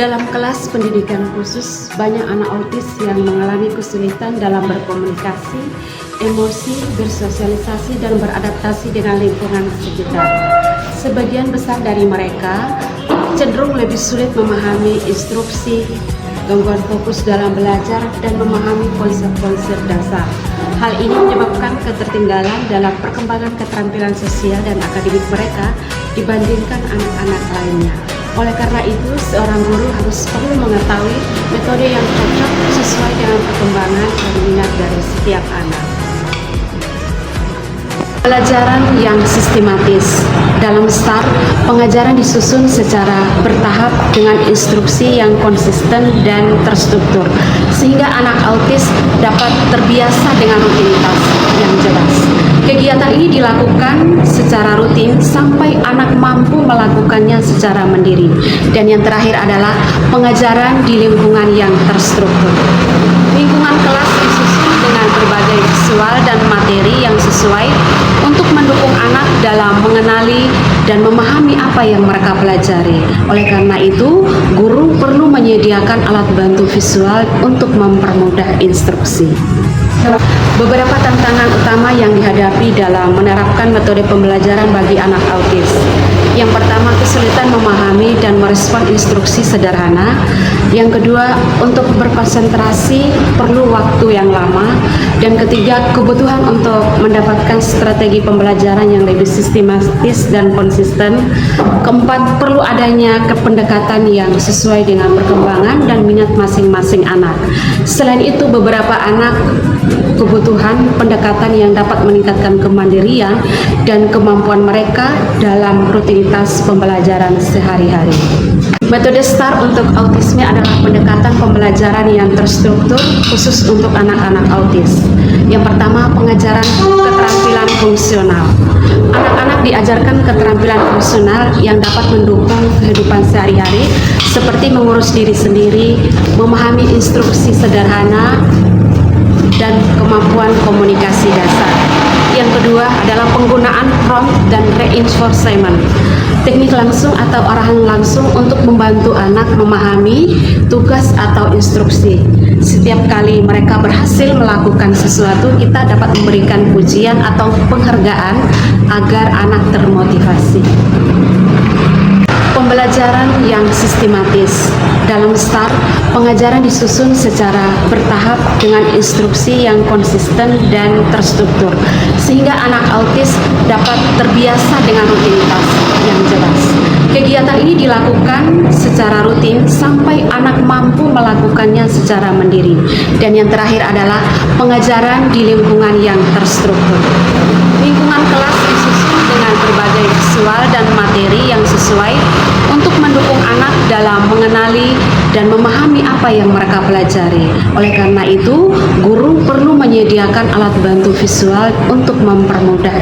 Dalam kelas pendidikan khusus, banyak anak autis yang mengalami kesulitan dalam berkomunikasi, emosi, bersosialisasi, dan beradaptasi dengan lingkungan sekitar. Sebagian besar dari mereka cenderung lebih sulit memahami instruksi, gangguan fokus dalam belajar, dan memahami konsep-konsep dasar. Hal ini menyebabkan ketertinggalan dalam perkembangan keterampilan sosial dan akademik mereka dibandingkan anak-anak lainnya. Oleh karena itu, seorang guru harus perlu mengetahui metode yang cocok sesuai dengan perkembangan dan minat dari setiap anak. Pelajaran yang sistematis. Dalam STAR, pengajaran disusun secara bertahap dengan instruksi yang konsisten dan terstruktur, sehingga anak autis dapat terbiasa dengan rutinitas yang jelas. Kegiatan ini dilakukan secara rutin sampai anak mampu melakukannya secara mandiri. Dan yang terakhir adalah pengajaran di lingkungan yang terstruktur. Lingkungan kelas disusun dengan berbagai visual dan materi yang sesuai untuk mendukung anak dalam mengenali dan memahami apa yang mereka pelajari. Oleh karena itu, guru perlu menyediakan alat bantu visual untuk mempermudah instruksi. Beberapa tantangan utama yang dihadapi dalam menerapkan metode pembelajaran bagi anak autis. Yang pertama, kesulitan memahami dan merespon instruksi sederhana. Yang kedua, untuk berkonsentrasi perlu waktu yang lama. Dan ketiga, kebutuhan untuk mendapatkan strategi pembelajaran yang lebih sistematis dan konsisten. Keempat, perlu adanya pendekatan yang sesuai dengan perkembangan dan minat masing-masing anak. Selain itu, beberapa anak kebutuhan pendekatan yang dapat meningkatkan kemandirian dan kemampuan mereka dalam rutinitas pembelajaran sehari-hari. Metode STAR untuk autisme adalah pendekatan pembelajaran yang terstruktur khusus untuk anak-anak autis. Yang pertama, pengajaran keterampilan fungsional. Anak-anak diajarkan keterampilan fungsional yang dapat mendukung kehidupan sehari-hari seperti mengurus diri sendiri, memahami instruksi sederhana, dan kemampuan komunikasi dasar. Yang kedua adalah penggunaan prompt dan reinforcement. Teknik langsung atau arahan langsung untuk membantu anak memahami tugas atau instruksi. Setiap kali mereka berhasil melakukan sesuatu, kita dapat memberikan pujian atau penghargaan agar anak termotivasi. Pembelajaran yang sistematis. Dalam STAR, pengajaran disusun secara bertahap dengan instruksi yang konsisten dan terstruktur, sehingga anak autis dapat terbiasa dengan rutinitas yang jelas. Kegiatan ini dilakukan secara rutin sampai anak mampu melakukannya secara mandiri. Dan yang terakhir adalah pengajaran di lingkungan yang terstruktur. Lingkungan kelas disusun dengan berbagai visual dan materi yang sesuai untuk mendukung anak dalam mengenali dan memahami apa yang mereka pelajari. Oleh karena itu, guru perlu menyediakan alat bantu visual untuk mempermudah